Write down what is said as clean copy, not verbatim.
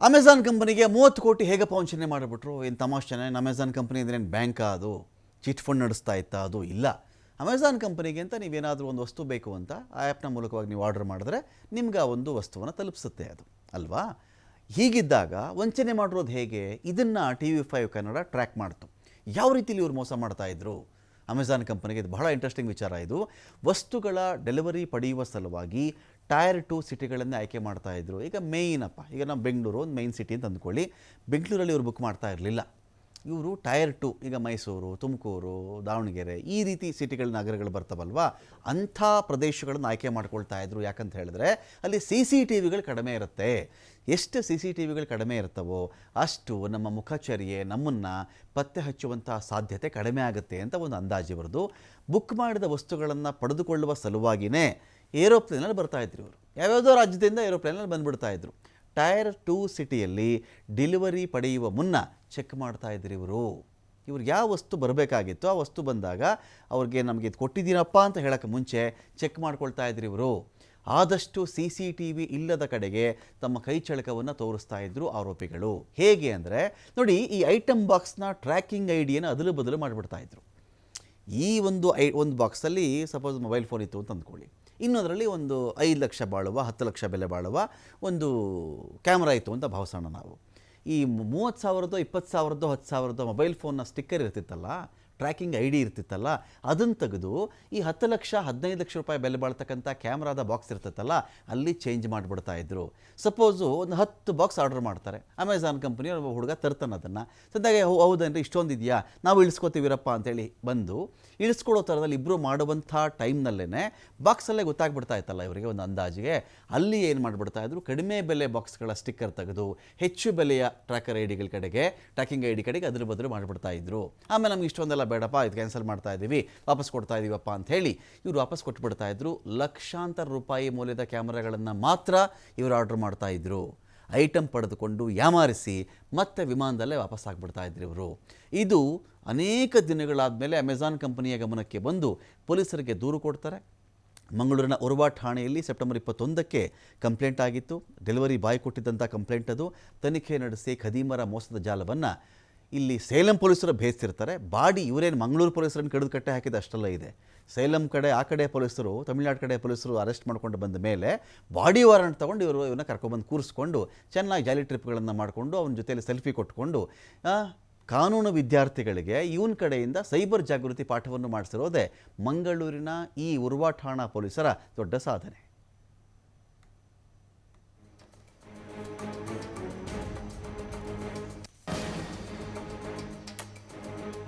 Amazon ಕಂಪನಿಗೆ 30 ಕೋಟಿ ಹೇಗಪ್ಪ ವಂಚನೆ ಮಾಡಿಬಿಟ್ರು? ಏನು ತಮಾಷೆನೇ? ಅಮೆಜಾನ್ ಕಂಪನಿ ಅಂದರೆ ಏನು ಬ್ಯಾಂಕಾ? ಅದು ಚಿಟ್ ಫಂಡ್ ನಡೆಸ್ತಾ ಇತ್ತಾ? ಅದು ಇಲ್ಲ. ಅಮೆಜಾನ್ ಕಂಪನಿಗೆ ಅಂತ ನೀವೇನಾದರೂ ಒಂದು ವಸ್ತು ಬೇಕು ಅಂತ ಆ ಆ್ಯಪ್ನ ಮೂಲಕವಾಗಿ ನೀವು ಆರ್ಡರ್ ಮಾಡಿದ್ರೆ ನಿಮ್ಗೆ ಆ ಒಂದು ವಸ್ತುವನ್ನು ತಲುಪಿಸುತ್ತೆ ಅದು, ಅಲ್ವಾ? ಹೀಗಿದ್ದಾಗ ವಂಚನೆ ಮಾಡಿರೋದು ಹೇಗೆ? ಇದನ್ನು TV5 ಕನ್ನಡ ಟ್ರ್ಯಾಕ್ ಮಾಡ್ತು. ಯಾವ ರೀತಿಯಲ್ಲಿ ಇವರು ಮೋಸ ಮಾಡ್ತಾಯಿದ್ರು ಅಮೆಜಾನ್ ಕಂಪನಿಗೆ? ಇದು ಬಹಳ ಇಂಟ್ರೆಸ್ಟಿಂಗ್ ವಿಚಾರ. ಇದು ವಸ್ತುಗಳ ಡೆಲಿವರಿ ಪಡೆಯುವ ಸಲುವಾಗಿ ಟೈರ್ 2 ಸಿಟಿಗಳನ್ನೇ ಆಯ್ಕೆ ಮಾಡ್ತಾಯಿದ್ರು. ಈಗ ಮೇಯ್ನಪ್ಪ, ಈಗ ನಾವು ಬೆಂಗಳೂರು ಒಂದು ಮೇಯ್ನ್ ಸಿಟಿ ಅಂತ ಅಂದ್ಕೊಳ್ಳಿ. ಬೆಂಗಳೂರಲ್ಲಿ ಇವರು ಬುಕ್ ಮಾಡ್ತಾ ಇರಲಿಲ್ಲ. ಇವರು ಟೈರ್ 2, ಈಗ ಮೈಸೂರು, ತುಮಕೂರು, ದಾವಣಗೆರೆ ಈ ರೀತಿ ಸಿಟಿಗಳ ನಗರಗಳು ಬರ್ತಾವಲ್ವಾ, ಅಂಥ ಪ್ರದೇಶಗಳನ್ನು ಆಯ್ಕೆ ಮಾಡ್ಕೊಳ್ತಾ ಇದ್ರು. ಯಾಕಂತ ಹೇಳಿದ್ರೆ ಅಲ್ಲಿ CCTVಗಳು ಕಡಿಮೆ ಇರುತ್ತೆ. ಎಷ್ಟು CCTVಗಳು ಕಡಿಮೆ ಇರ್ತವೋ ಅಷ್ಟು ನಮ್ಮ ಮುಖಚರ್ಯೆ ನಮ್ಮನ್ನು ಪತ್ತೆ ಹಚ್ಚುವಂಥ ಸಾಧ್ಯತೆ ಕಡಿಮೆ ಆಗುತ್ತೆ ಅಂತ ಒಂದು ಅಂದಾಜು ಬರೆದು ಬುಕ್ ಮಾಡಿದ ವಸ್ತುಗಳನ್ನು ಪಡೆದುಕೊಳ್ಳುವ ಸಲುವಾಗಿಯೇ ಏರೋಪ್ಲೇನಲ್ಲಿ ಬರ್ತಾಯಿದ್ರು ಇವರು. ಯಾವ್ಯಾವುದೋ ರಾಜ್ಯದಿಂದ ಏರೋಪ್ಲೇನಲ್ಲಿ ಬಂದುಬಿಡ್ತಾಯಿದ್ರು. ಟೈರ್ 2 ಸಿಟಿಯಲ್ಲಿ ಡೆಲಿವರಿ ಪಡೆಯುವ ಮುನ್ನ ಚೆಕ್ ಮಾಡ್ತಾಯಿದ್ರು ಇವರು. ಇವ್ರಿಗೆ ಯಾವ ವಸ್ತು ಬರಬೇಕಾಗಿತ್ತು ಆ ವಸ್ತು ಬಂದಾಗ ಅವ್ರಿಗೆ ನಮಗೆ ಇದು ಕೊಟ್ಟಿದ್ದೀನಪ್ಪ ಅಂತ ಹೇಳೋಕ್ಕೆ ಮುಂಚೆ ಚೆಕ್ ಮಾಡ್ಕೊಳ್ತಾ ಇದ್ರು ಇವರು. ಆದಷ್ಟು CCTV ಇಲ್ಲದ ಕಡೆಗೆ ತಮ್ಮ ಕೈ ಚಳಕವನ್ನು ತೋರಿಸ್ತಾ ಇದ್ರು ಆರೋಪಿಗಳು. ಹೇಗೆ ಅಂದರೆ ನೋಡಿ, ಈ ಐಟಮ್ ಬಾಕ್ಸ್ನ ಟ್ರ್ಯಾಕಿಂಗ್ ಐಡಿಯನ್ನು ಅದಲು ಬದಲು ಮಾಡಿಬಿಡ್ತಾಯಿದ್ರು. ಈ ಒಂದು ಬಾಕ್ಸಲ್ಲಿ ಸಪೋಸ್ ಮೊಬೈಲ್ ಫೋನ್ ಇತ್ತು ಅಂತ ಅಂದ್ಕೊಳ್ಳಿ, ಇನ್ನೊಂದರಲ್ಲಿ ಒಂದು 5 ಲಕ್ಷ ಬಾಳುವ 10 ಲಕ್ಷ ಬೆಲೆ ಬಾಳುವ ಒಂದು ಕ್ಯಾಮ್ರಾ ಇತ್ತು ಅಂತ ಭಾವಿಸೋಣ ನಾವು. ಈ 30,000 20,000 10,000 ಮೊಬೈಲ್ ಫೋನ್ನ ಸ್ಟಿಕ್ಕರ್ ಇರ್ತಿತ್ತಲ್ಲ, ಟ್ರ್ಯಾಕಿಂಗ್ ID ಇರ್ತಿತ್ತಲ್ಲ, ಅದನ್ನು ತೆಗೆದು ಈ 10 ಲಕ್ಷ 15 ಲಕ್ಷ ರೂಪಾಯಿ ಬೆಲೆ ಬಾಳ್ತಕ್ಕಂಥ ಕ್ಯಾಮ್ರಾದ ಬಾಕ್ಸ್ ಇರ್ತೈತಲ್ಲ ಅಲ್ಲಿ ಚೇಂಜ್ ಮಾಡಿಬಿಡ್ತಾ ಇದ್ರು. ಸಪೋಸು ಒಂದು 10 ಬಾಕ್ಸ್ ಆರ್ಡರ್ ಮಾಡ್ತಾರೆ. ಅಮೆಜಾನ್ ಕಂಪ್ನಿ ಹುಡುಗ ತರ್ತಾನೆ ಅದನ್ನು. ತಂದಾಗ ಹೌದೇನ್ರಿ ಇಷ್ಟೊಂದು ಇದೆಯಾ, ನಾವು ಇಳಿಸ್ಕೋತೀವಿರಪ್ಪ ಅಂತೇಳಿ ಬಂದು ಇಳಿಸ್ಕೊಳ್ಳೋ ಥರದಲ್ಲಿ ಇಬ್ಬರು ಮಾಡುವಂಥ ಟೈಮ್ನಲ್ಲೇ ಬಾಕ್ಸಲ್ಲೇ ಗೊತ್ತಾಗ್ಬಿಡ್ತಾ ಇತ್ತಲ್ಲ ಇವರಿಗೆ ಒಂದು ಅಂದಾಜಿಗೆ. ಅಲ್ಲಿ ಏನು ಮಾಡಿಬಿಡ್ತಾ ಇದ್ರು, ಕಡಿಮೆ ಬೆಲೆ ಬಾಕ್ಸ್ಗಳ ಸ್ಟಿಕ್ಕರ್ ತೆಗೆದು ಹೆಚ್ಚು ಬೆಲೆಯ ಟ್ರ್ಯಾಕಿಂಗ್ ಐಡಿ ಕಡೆಗೆ ಅದ್ರ ಬದಲು ಮಾಡಿಬಿಡ್ತಾ ಇದ್ರು. ಆಮೇಲೆ ನಮ್ಗೆ ಇಷ್ಟೊಂದೆಲ್ಲ ಬೇಡಪ್ಪ, ಇದು ಕ್ಯಾನ್ಸಲ್ ಮಾಡ್ತಾ ಇದ್ದೀವಿ, ವಾಪಸ್ ಕೊಡ್ತಾ ಇದ್ದೀವಪ್ಪ ಅಂತ ಹೇಳಿ ಇವರು ವಾಪಸ್ ಕೊಟ್ಬಿಡ್ತಾ ಇದ್ರು. ಲಕ್ಷಾಂತರ ರೂಪಾಯಿ ಮೌಲ್ಯದ ಕ್ಯಾಮ್ರಾಗಳನ್ನು ಮಾತ್ರ ಇವರು ಆರ್ಡರ್ ಮಾಡ್ತಾ ಇದ್ರು. ಐಟಮ್ ಪಡೆದುಕೊಂಡು ಯಾಮಾರಿಸಿ ಮತ್ತೆ ವಿಮಾನದಲ್ಲೇ ವಾಪಸ್ ಆಗಿಬಿಡ್ತಾ ಇದ್ರು ಇವರು. ಇದು ಅನೇಕ ದಿನಗಳಾದ ಮೇಲೆ ಅಮೆಜಾನ್ ಕಂಪನಿಯ ಗಮನಕ್ಕೆ ಬಂದು ಪೊಲೀಸರಿಗೆ ದೂರು ಕೊಡ್ತಾರೆ. ಮಂಗಳೂರಿನ ಉರ್ವಾ ಠಾಣೆಯಲ್ಲಿ ಸೆಪ್ಟೆಂಬರ್ 21ಕ್ಕೆ ಕಂಪ್ಲೇಂಟ್ ಆಗಿತ್ತು. ಡೆಲಿವರಿ ಬಾಯ್ ಕೊಟ್ಟಿದ್ದಂಥ ಕಂಪ್ಲೇಂಟ್ ಅದು. ತನಿಖೆ ನಡೆಸಿ ಖದೀಮರ ಮೋಸದ ಜಾಲವನ್ನು ಇಲ್ಲಿ ಸೇಲಂ ಪೊಲೀಸರು ಭೇದಿಸಿರ್ತಾರೆ. ಬಾಡಿ ಇವರೇನು ಮಂಗಳೂರು ಪೊಲೀಸರನ್ನು ಕಡಿದು ಕಟ್ಟೆ ಹಾಕಿದ ಅಷ್ಟೆಲ್ಲ ಇದೆ. ಸೇಲಂ ಕಡೆ ಆ ಕಡೆ ಪೊಲೀಸರು, ತಮಿಳ್ನಾಡು ಕಡೆ ಪೊಲೀಸರು ಅರೆಸ್ಟ್ ಮಾಡ್ಕೊಂಡು ಬಂದ ಮೇಲೆ ಬಾಡಿ ವಾರಂಟ್ ತೊಗೊಂಡು ಇವನ್ನ ಕರ್ಕೊಬಂದು ಕೂರಿಸ್ಕೊಂಡು ಚೆನ್ನಾಗಿ ಜಾಲಿ ಟ್ರಿಪ್ಗಳನ್ನು ಮಾಡಿಕೊಂಡು ಅವನ ಜೊತೆಯಲ್ಲಿ ಸೆಲ್ಫಿ ಕೊಟ್ಕೊಂಡು ಕಾನೂನು ವಿದ್ಯಾರ್ಥಿಗಳಿಗೆ ಇವನ ಕಡೆಯಿಂದ ಸೈಬರ್ ಜಾಗೃತಿ ಪಾಠವನ್ನು ಮಾಡಿಸಿರೋದೇ ಮಂಗಳೂರಿನ ಈ ಉರ್ವಾ ಠಾಣಾ ಪೊಲೀಸರ ದೊಡ್ಡ ಸಾಧನೆ.